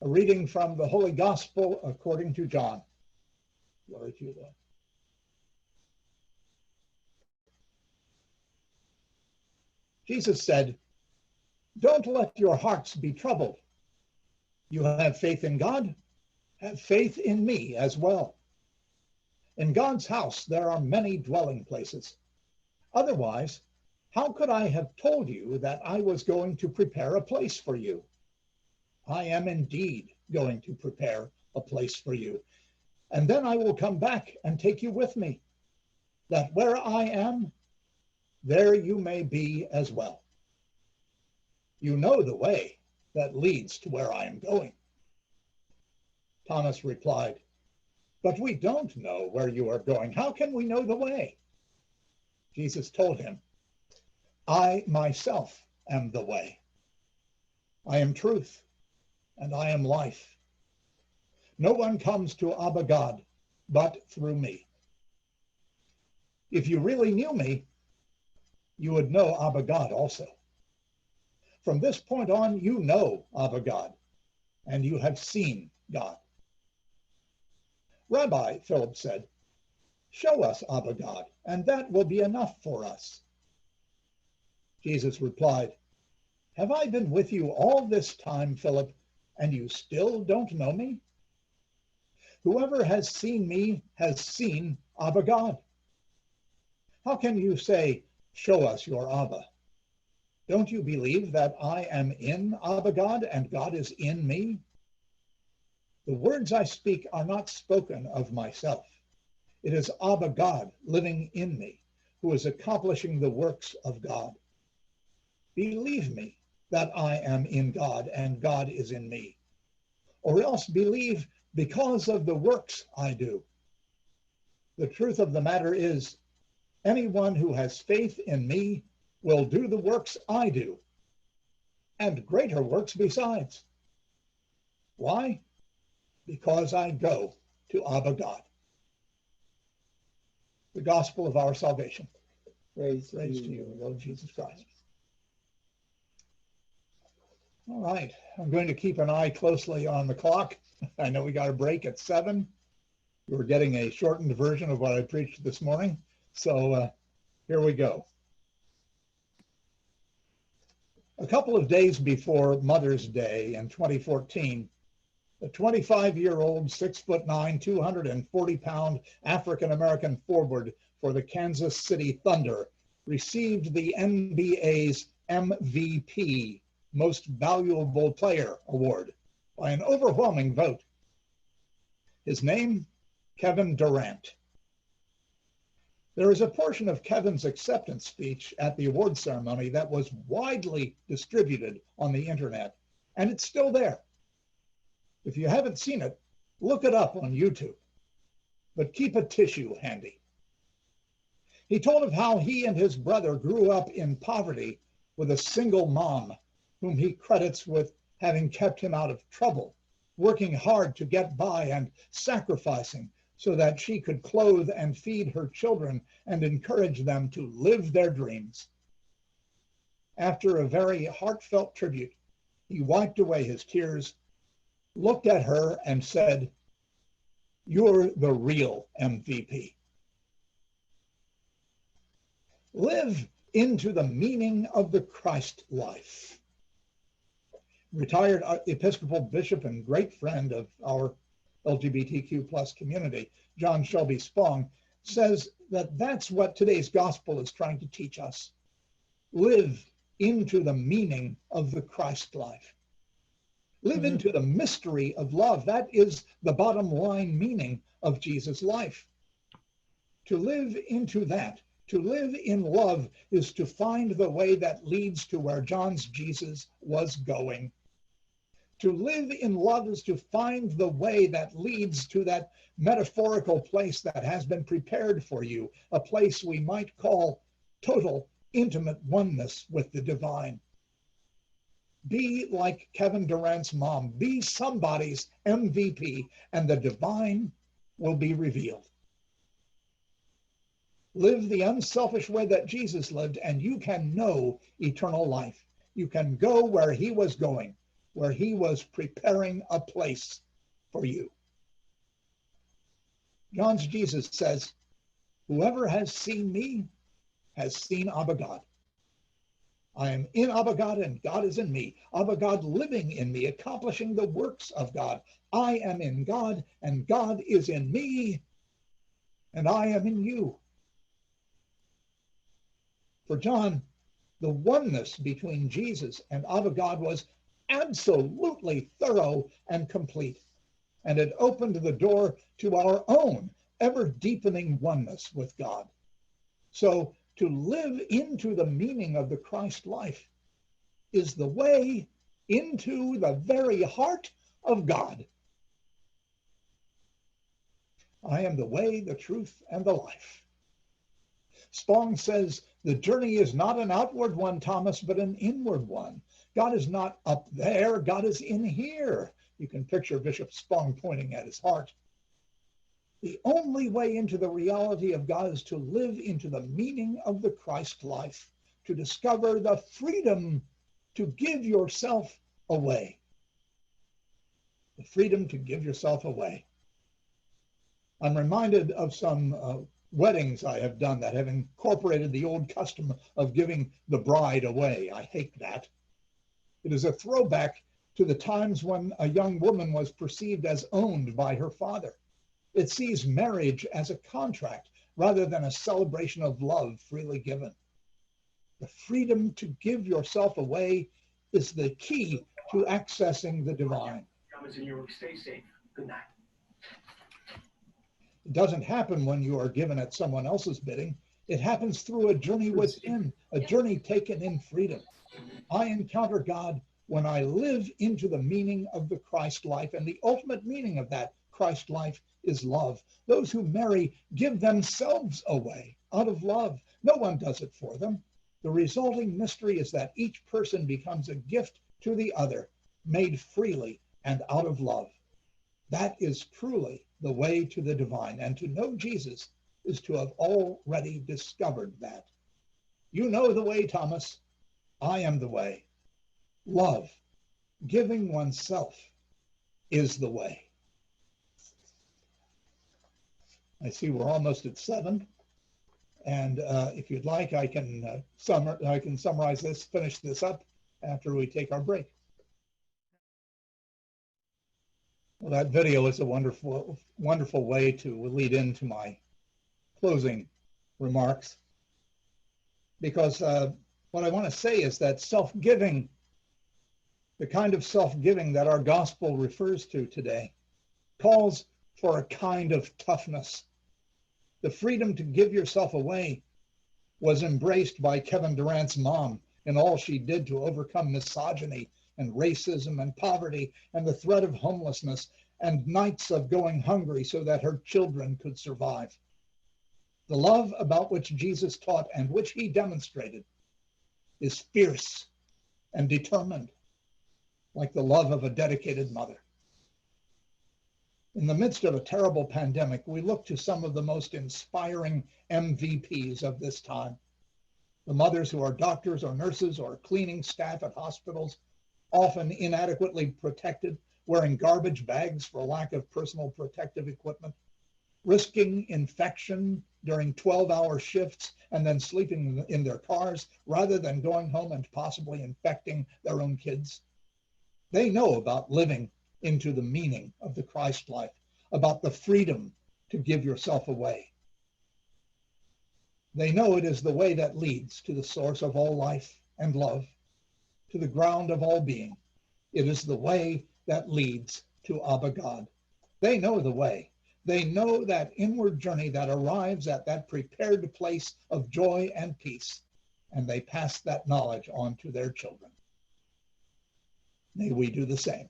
A reading from the Holy Gospel according to John. Glory to you, Lord. Jesus said, "Don't let your hearts be troubled. You have faith in God, have faith in me as well. In God's house there are many dwelling places. Otherwise, how could I have told you that I was going to prepare a place for you? I am indeed going to prepare a place for you, and then I will come back and take you with me, that where I am, there you may be as well. You know the way that leads to where I am going." Thomas replied, "But we don't know where you are going. How can we know the way?" Jesus told him, "I myself am the way. I am truth, and I am life. No one comes to Abba God but through me. If you really knew me, you would know Abba God also. From this point on, you know Abba God, and you have seen God." "Rabbi," Philip said, "show us Abba God, and that will be enough for us." Jesus replied, "Have I been with you all this time, Philip, and you still don't know me? Whoever has seen me has seen Abba God. How can you say, 'Show us your Abba'? Don't you believe that I am in Abba God and God is in me? The words I speak are not spoken of myself. It is Abba God living in me, who is accomplishing the works of God. Believe me that I am in God and God is in me, or else believe because of the works I do. The truth of the matter is, anyone who has faith in me will do the works I do, and greater works besides. Why? Because I go to Abba God." The gospel of our salvation. Praise to you, Lord Jesus Christ. All right, I'm going to keep an eye closely on the clock. I know we got a break at 7. We're getting a shortened version of what I preached this morning. So here we go. A couple of days before Mother's Day in 2014, a 25-year-old, 6'9", 240-pound African-American forward for the Kansas City Thunder received the NBA's MVP, Most Valuable Player Award, by an overwhelming vote. His name, Kevin Durant. There is a portion of Kevin's acceptance speech at the award ceremony that was widely distributed on the internet, and it's still there. If you haven't seen it, look it up on YouTube, but keep a tissue handy. He told of how he and his brother grew up in poverty with a single mom, whom he credits with having kept him out of trouble, working hard to get by and sacrificing so that she could clothe and feed her children and encourage them to live their dreams. After a very heartfelt tribute, he wiped away his tears, looked at her, and said, "You're the real MVP." Live into the meaning of the Christ life. Retired Episcopal bishop and great friend of our LGBTQ plus community, John Shelby Spong, says that that's what today's gospel is trying to teach us. Live into the meaning of the Christ life. Live into the mystery of love. That is the bottom line meaning of Jesus' life. To live into that, to live in love, is to find the way that leads to where John's Jesus was going. To live in love is to find the way that leads to that metaphorical place that has been prepared for you, a place we might call total, intimate oneness with the divine. Be like Kevin Durant's mom. Be somebody's MVP, and the divine will be revealed. Live the unselfish way that Jesus lived, and you can know eternal life. You can go where he was going. where he was preparing a place for you. John's Jesus says, whoever has seen me has seen Abba God. I am in Abba God and God is in me. Abba God living in me, accomplishing the works of God. I am in God and God is in me and I am in you. For John, the oneness between Jesus and Abba God was absolutely thorough and complete, and it opened the door to our own ever-deepening oneness with God. So to live into the meaning of the Christ life is the way into the very heart of God. I am the way, the truth, and the life. Spong says, the journey is not an outward one, Thomas, but an inward one. God is not up there, God is in here. You can picture Bishop Spong pointing at his heart. The only way into the reality of God is to live into the meaning of the Christ life, to discover the freedom to give yourself away. The freedom to give yourself away. I'm reminded of some weddings I have done that have incorporated the old custom of giving the bride away. I hate that. It is a throwback to the times when a young woman was perceived as owned by her father. It sees marriage as a contract rather than a celebration of love freely given. The freedom to give yourself away is the key to accessing the divine. Stay safe. Good night. It doesn't happen when you are given at someone else's bidding. It happens through a journey within, a journey taken in freedom. I encounter God when I live into the meaning of the Christ life, and the ultimate meaning of that Christ life is love. Those who marry give themselves away out of love. No one does it for them. The resulting mystery is that each person becomes a gift to the other, made freely and out of love. That is truly the way to the divine, and to know Jesus is to have already discovered that. You know the way, Thomas. I am the way. Love, giving oneself, is the way. I see we're almost at 7, and if you'd like, I can summarize this, finish this up after we take our break. Well, that video is a wonderful, wonderful way to lead into my closing remarks, because what I want to say is that self-giving, the kind of self-giving that our gospel refers to today, calls for a kind of toughness. The freedom to give yourself away was embraced by Kevin Durant's mom in all she did to overcome misogyny and racism and poverty and the threat of homelessness and nights of going hungry so that her children could survive. The love about which Jesus taught and which he demonstrated is fierce and determined, like the love of a dedicated mother. In the midst of a terrible pandemic, we look to some of the most inspiring MVPs of this time. The mothers who are doctors or nurses or cleaning staff at hospitals, often inadequately protected, wearing garbage bags for lack of personal protective equipment, risking infection during 12-hour shifts and then sleeping in their cars rather than going home and possibly infecting their own kids. They know about living into the meaning of the Christ life, about the freedom to give yourself away. They know it is the way that leads to the source of all life and love, to the ground of all being. It is the way that leads to Abba God. They know the way. They know that inward journey that arrives at that prepared place of joy and peace, and they pass that knowledge on to their children. May we do the same.